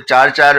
4-4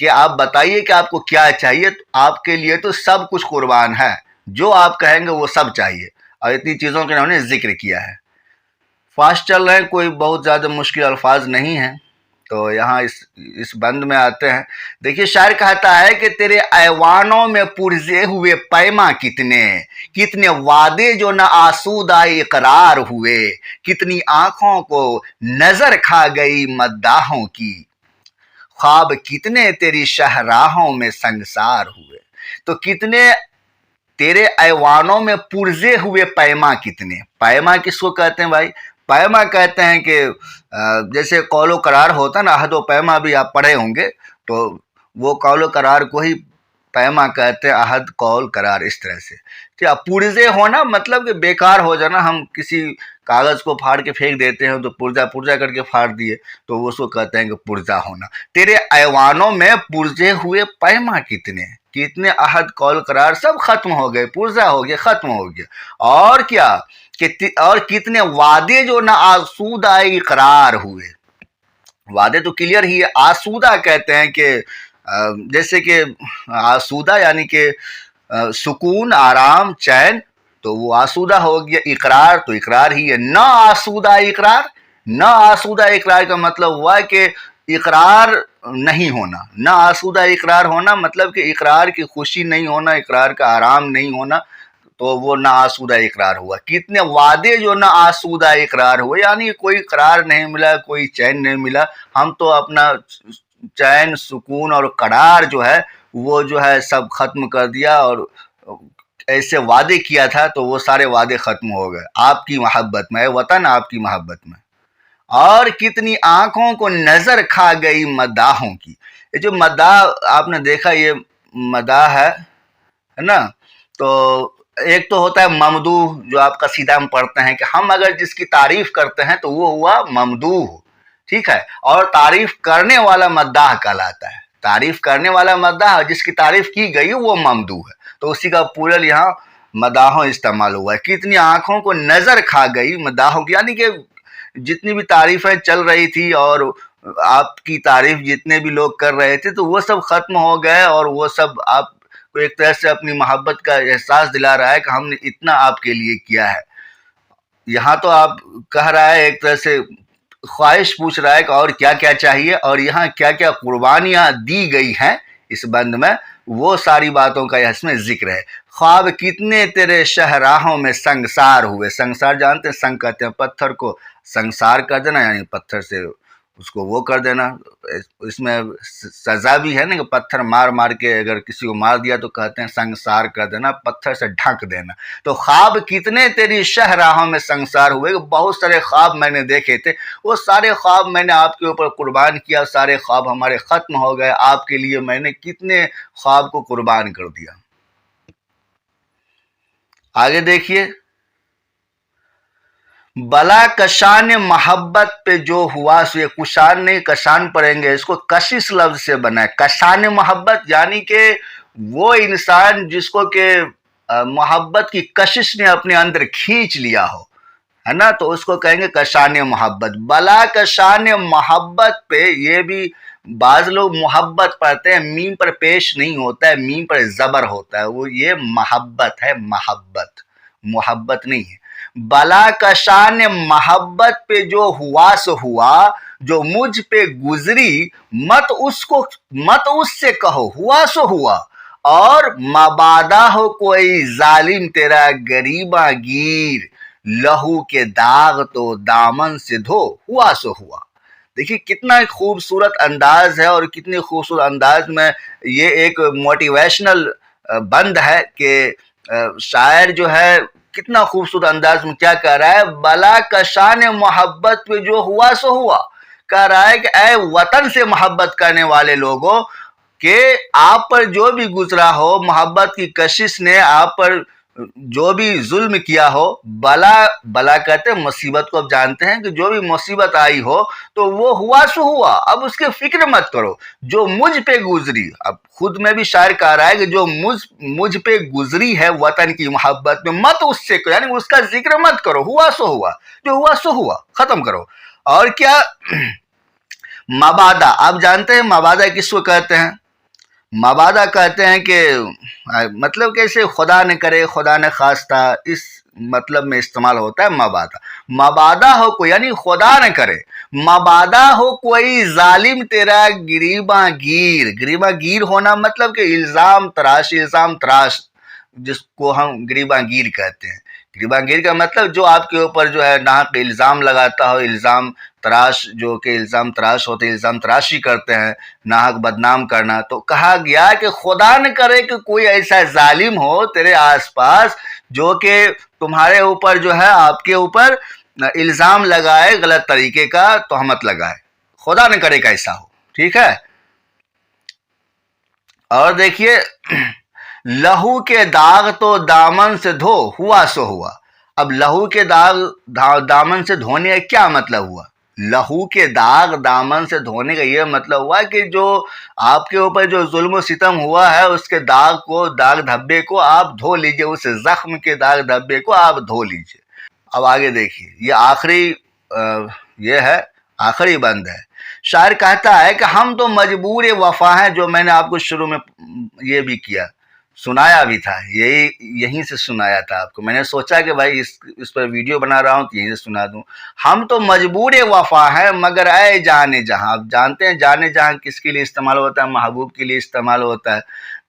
کہ آپ بتائیے کہ آپ کو کیا چاہیے، آپ کے لیے تو سب کچھ قربان ہے، جو آپ کہیں گے وہ سب چاہیے، اور اتنی چیزوں کے انہوں نے ذکر کیا ہے۔ فاسٹ چل رہے ہیں، کوئی بہت زیادہ مشکل الفاظ نہیں ہیں، تو یہاں اس بند میں آتے ہیں۔ دیکھیے شاعر کہتا ہے کہ تیرے ایوانوں میں پرزے ہوئے پیما کتنے، کتنے وعدے جو نہ آسودہ اقرار ہوئے، کتنی آنکھوں کو نظر کھا گئی مداحوں کی، خواب کتنے تیری شاہراہوں میں سنگسار ہوئے۔ تو کتنے تیرے ایوانوں میں پرزے ہوئے پیما کتنے، پیما کس کو کہتے ہیں بھائی؟ پیما کہتے ہیں کہ جیسے قول و قرار ہوتا ہے نا، عہد و پیما بھی آپ پڑھے ہوں گے، تو وہ قول و قرار کو ہی پیما کہتے ہیں، عہد قول قرار اس طرح سے۔ پرزے ہونا مطلب کہ بیکار ہو جانا، ہم کسی کاغذ کو پھاڑ کے پھینک دیتے ہیں تو پرزا کر کے پھاڑ دیے، تو وہ اس کو کہتے ہیں کہ پرزا ہونا۔ تیرے ایوانوں میں پرزے ہوئے پیما کتنے، کتنے عہد قول قرار سب ختم ہو گئے، پرزا ہو گیا، ختم ہو گیا۔ اور کیا اور کتنے وعدے جو نہ آسودہ اقرار ہوئے، وعدے تو کلیئر ہی ہے، آسودہ کہتے ہیں کہ جیسے کہ آسودہ یعنی کہ سکون، آرام، چین، تو وہ آسودہ ہو گیا۔ اقرار تو اقرار ہی ہے، نہ آسودہ اقرار، نہ آسودہ اقرار کا مطلب ہوا کہ اقرار نہیں ہونا، نہ آسودہ اقرار ہونا مطلب کہ اقرار کی خوشی نہیں ہونا، اقرار کا آرام نہیں ہونا، تو وہ نہ آسودہ اقرار ہوا۔ کتنے وعدے جو نہ آسودہ اقرار ہوئے، یعنی کوئی قرار نہیں ملا، کوئی چین نہیں ملا، ہم تو اپنا چین، سکون اور قرار جو ہے وہ جو ہے سب ختم کر دیا، اور ایسے وعدے کیا تھا تو وہ سارے وعدے ختم ہو گئے آپ کی محبت میں، اے وطن آپ کی محبت میں۔ اور کتنی آنکھوں کو نظر کھا گئی مداحوں کی، یہ جو مداح آپ نے دیکھا یہ مداح ہے نا، تو ایک تو ہوتا ہے ممدوح جو آپ قصیدہ میں پڑھتے ہیں کہ ہم اگر جس کی تعریف کرتے ہیں تو وہ ہوا ممدوح، ٹھیک ہے، اور تعریف کرنے والا مداح کہلاتا ہے، تعریف کرنے والا مداح، جس کی تعریف کی گئی وہ ممدوح ہے، تو اسی کا پورل یہاں مداحوں استعمال ہوا ہے۔ کتنی آنکھوں کو نظر کھا گئی مداحوں کی، یعنی کہ جتنی بھی تعریفیں چل رہی تھی اور آپ کی تعریف جتنے بھی لوگ کر رہے تھے تو وہ سب ختم ہو گئے، اور وہ سب آپ کو ایک طرح سے اپنی محبت کا احساس دلا رہا ہے کہ ہم نے اتنا آپ کے لیے کیا ہے۔ یہاں تو آپ کہہ رہا ہے، ایک طرح سے خواہش پوچھ رہا ہے کہ اور کیا کیا چاہیے، اور یہاں کیا کیا قربانیاں دی گئی ہیں اس بند میں، وہ ساری باتوں کا اس میں ذکر ہے۔ خواب کتنے تیرے شہراہوں میں سنگسار ہوئے، سنگسار جانتے ہیں، سنگ کہتے ہیں پتھر کو، سنگسار کر دینا یعنی پتھر سے اس کو وہ کر دینا، اس میں سزا بھی ہے نا کہ پتھر مار مار کے اگر کسی کو مار دیا تو کہتے ہیں سنگسار کر دینا، پتھر سے ڈھک دینا۔ تو خواب کتنے تیری شہراہوں میں سنگسار ہوئے، بہت سارے خواب میں نے دیکھے تھے، وہ سارے خواب میں نے آپ کے اوپر قربان کیا، سارے خواب ہمارے ختم ہو گئے، آپ کے لیے میں نے کتنے خواب کو قربان کر دیا۔ آگے دیکھیے، بلا کشان محبت پہ جو ہوا سو، یہ کشان نہیں کشان پڑھیں گے، اس کو کشش لفظ سے بنا ہے۔ کشان محبت یعنی کہ وہ انسان جس کو کہ محبت کی کشش نے اپنے اندر کھینچ لیا ہو، ہے نا، تو اس کو کہیں گے کشان محبت۔ بلا کشان محبت پہ، یہ بھی بعض لوگ محبت پڑھتے ہیں، میم پر پیش نہیں ہوتا ہے، میم پر زبر ہوتا ہے، وہ یہ محبت ہے، محبت نہیں ہے۔ بلا کشان محبت پہ جو ہوا سو ہوا، جو مجھ پہ گزری مت اس سے کہو، ہوا سو ہوا، اور مبادا ہو کوئی ظالم تیرا گریباں گیر، لہو کے داغ تو دامن سے دھو، ہوا سو ہوا۔ دیکھیے کتنا خوبصورت انداز ہے، اور کتنے خوبصورت انداز میں یہ ایک موٹیویشنل بند ہے کہ شاعر جو ہے کتنا خوبصورت انداز میں کیا کہہ رہا ہے، بلا کشان محبت پہ جو ہوا سو ہوا، کہہ رہا ہے کہ اے وطن سے محبت کرنے والے لوگوں، کہ آپ پر جو بھی گزرا ہو، محبت کی کشش نے آپ پر جو بھی ظلم کیا ہو، بلا کہتے ہیں مصیبت کو، اب جانتے ہیں کہ جو بھی مصیبت آئی ہو تو وہ ہوا سو ہوا، اب اس کی فکر مت کرو، جو مجھ پہ گزری، اب خود میں بھی شاعر کہہ رہا ہے کہ جو مجھ پہ گزری ہے وطن کی محبت میں، مت اس سے کرو، یعنی اس کا ذکر مت کرو، ہوا سو ہوا، جو ہوا سو ہوا، ختم کرو۔ اور کیا مبادا، آپ جانتے ہیں مبادا کس کو کہتے ہیں، مبادہ کہتے ہیں کہ مطلب کیسے خدا نہ کرے خدا نہ خواستہ اس مطلب میں استعمال ہوتا ہے مبادہ. مبادہ ہو کوئی یعنی خدا نہ کرے مبادہ ہو کوئی ظالم تیرا گریباں گیر ہونا مطلب کہ الزام تراش جس کو ہم گریباں گیر کہتے ہیں. گریباں گیر کا مطلب جو آپ کے اوپر جو ہے ناحق الزام لگاتا ہو, الزام تراش جو کہ الزام تراش ہوتے ہیں, الزام تراشی کرتے ہیں, ناحق بدنام کرنا. تو کہا گیا کہ خدا نہ کرے کہ کوئی ایسا ظالم ہو تیرے آس پاس جو کہ تمہارے اوپر جو ہے آپ کے اوپر الزام لگائے, غلط طریقے کا تہمت لگائے. خدا نہ کرے کہ ایسا ہو. ٹھیک ہے. اور دیکھیے لہو کے داغ تو دامن سے دھو ہوا سو ہوا. اب لہو کے داغ دامن سے دھونے کا کیا مطلب ہوا؟ لہو کے داغ دامن سے دھونے کا یہ مطلب ہوا کہ جو آپ کے اوپر جو ظلم و ستم ہوا ہے اس کے داغ دھبے کو آپ دھو لیجئے, اس زخم کے داغ دھبے کو آپ دھو لیجئے. اب آگے دیکھیے یہ ہے آخری بند ہے. شاعر کہتا ہے کہ ہم تو مجبور وفا ہیں, جو میں نے آپ کو شروع میں یہ بھی کیا سنایا بھی تھا, یہیں سے سنایا تھا آپ کو. میں نے سوچا کہ بھائی اس پر ویڈیو بنا رہا ہوں تو یہیں سے سنا دوں. ہم تو مجبور وفا ہیں مگر اے جانے جہاں. آپ جانتے ہیں جانے جہاں کس کے لیے استعمال ہوتا ہے؟ محبوب کے لیے استعمال ہوتا ہے.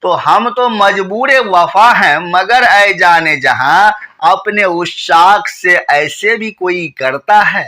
تو ہم تو مجبور وفا ہیں مگر اے جانے جہاں اپنے عشاق سے ایسے بھی کوئی کرتا ہے.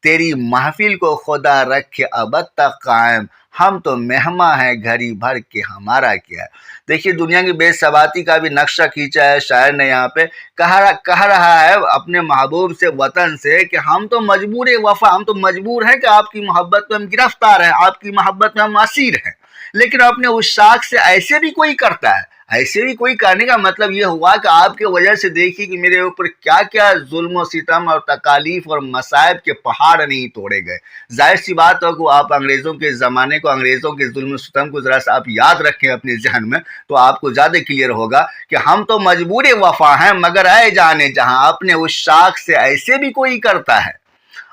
تیری محفل کو خدا رکھے ابد تک قائم, ہم تو مہماں ہیں گھڑی بھر کے ہمارا کیا. دیکھیے دنیا کی بے ثباتی کا بھی نقشہ کھینچا ہے شاعر نے یہاں پہ. کہہ رہا ہے اپنے محبوب سے, وطن سے, کہ ہم تو مجبور وفا, ہم تو مجبور ہیں کہ آپ کی محبت میں ہم گرفتار ہیں, آپ کی محبت میں ہم اسیر ہیں, لیکن اپنے عشاق سے ایسے بھی کوئی کرتا ہے. ایسے بھی کوئی کرنے کا مطلب یہ ہوا کہ آپ کے وجہ سے دیکھیے کہ میرے اوپر کیا کیا ظلم و ستم اور تکالیف اور مصائب کے پہاڑ نہیں توڑے گئے. ظاہر سی بات ہو کہ آپ انگریزوں کے زمانے کو, انگریزوں کے ظلم و ستم کو ذرا سا آپ یاد رکھیں اپنے ذہن میں تو آپ کو زیادہ کلیئر ہوگا کہ ہم تو مجبور وفا ہیں مگر اے جانے جہاں اپنے عشاق سے ایسے بھی کوئی کرتا ہے.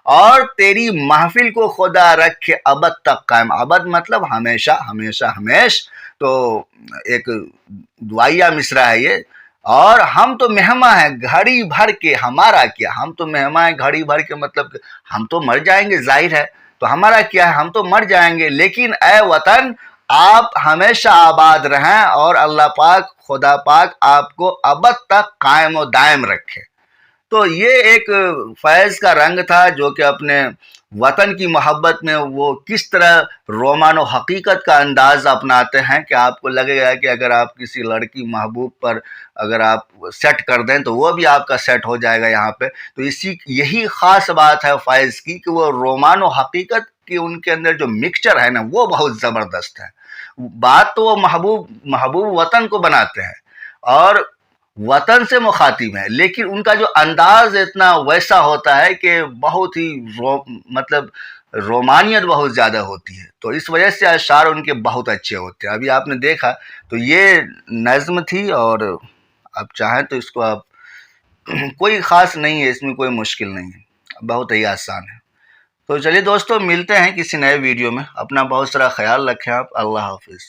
اور تیری محفل کو خدا رکھے ابد تک قائم. ابد مطلب ہمیشہ ہمیشہ ہمیش. تو ایک دعائیہ مصرع ہے یہ. اور ہم تو مہماں ہیں گھڑی بھر کے ہمارا کیا. ہم تو مہماں ہیں گھڑی بھر کے مطلب کہ ہم تو مر جائیں گے, ظاہر ہے, تو ہمارا کیا ہے, ہم تو مر جائیں گے, لیکن اے وطن آپ ہمیشہ آباد رہیں اور اللہ پاک خدا پاک آپ کو ابد تک قائم و دائم رکھے. تو یہ ایک فیض کا رنگ تھا جو کہ اپنے وطن کی محبت میں وہ کس طرح رومان و حقیقت کا انداز اپناتے ہیں کہ آپ کو لگے گا کہ اگر آپ کسی لڑکی محبوب پر اگر آپ سیٹ کر دیں تو وہ بھی آپ کا سیٹ ہو جائے گا یہاں پہ. تو یہی خاص بات ہے فیض کی کہ وہ رومان و حقیقت کی ان کے اندر جو مکسچر ہے نا وہ بہت زبردست ہے. بات تو وہ محبوب وطن کو بناتے ہیں اور وطن سے مخاطب ہیں, لیکن ان کا جو انداز اتنا ویسا ہوتا ہے کہ بہت ہی مطلب رومانیت بہت زیادہ ہوتی ہے. تو اس وجہ سے اشعار ان کے بہت اچھے ہوتے ہیں. ابھی آپ نے دیکھا تو یہ نظم تھی اور آپ چاہیں تو اس کو آپ کوئی خاص نہیں ہے, اس میں کوئی مشکل نہیں ہے, بہت ہی آسان ہے. تو چلیے دوستو ملتے ہیں کسی نئے ویڈیو میں. اپنا بہت سارا خیال رکھیں آپ. اللہ حافظ.